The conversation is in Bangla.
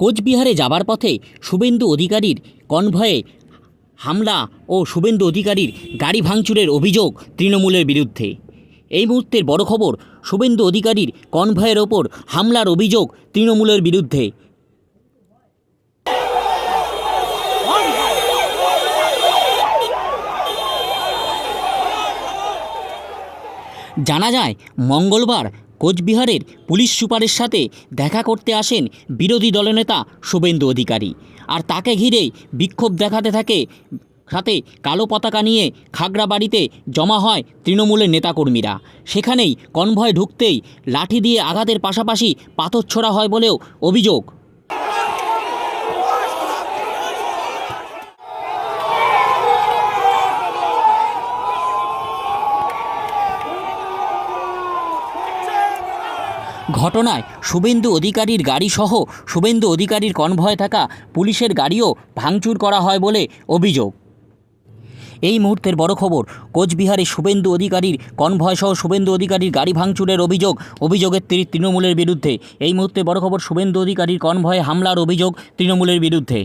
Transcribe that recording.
কোচবিহারে যাবার পথে শুভেন্দু অধিকারীর কনভয়ে হামলা ও শুভেন্দু অধিকারীর গাড়ি ভাঙচুরের অভিযোগ তৃণমূলের বিরুদ্ধে। এই মুহূর্তের বড় খবর, শুভেন্দু অধিকারীর কনভয়ের ওপর হামলার অভিযোগ তৃণমূলের বিরুদ্ধে। জানা যায়, মঙ্গলবার কোচবিহারের পুলিশ সুপারের সাথে দেখা করতে আসেন বিরোধী দলনেতা শুভেন্দু অধিকারী, আর তাকে ঘিরেই বিক্ষোভ দেখাতে থাকে। সাথে কালো পতাকা নিয়ে খাগড়াবাড়িতে জমা হয় তৃণমূলের নেতাকর্মীরা। সেখানেই কনভয় ঢুকতেই লাঠি দিয়ে আঘাতের পাশাপাশি পাথর ছোড়া হয় বলেও অভিযোগ। ঘটনায় শুভেন্দু অধিকারীর গাড়িসহ শুভেন্দু অধিকারীর কনভয়ে থাকা পুলিশের গাড়িও ভাঙচুর করা হয় বলে অভিযোগ। এই মুহূর্তের বড় খবর, কোচবিহারে শুভেন্দু অধিকারীর কনভয় সহ শুভেন্দু অধিকারীর গাড়ি ভাঙচুরের অভিযোগের তৃণমূলের বিরুদ্ধে। এই মুহূর্তে বড় খবর, শুভেন্দু অধিকারীর কনভয়ে হামলার অভিযোগ তৃণমূলের বিরুদ্ধে।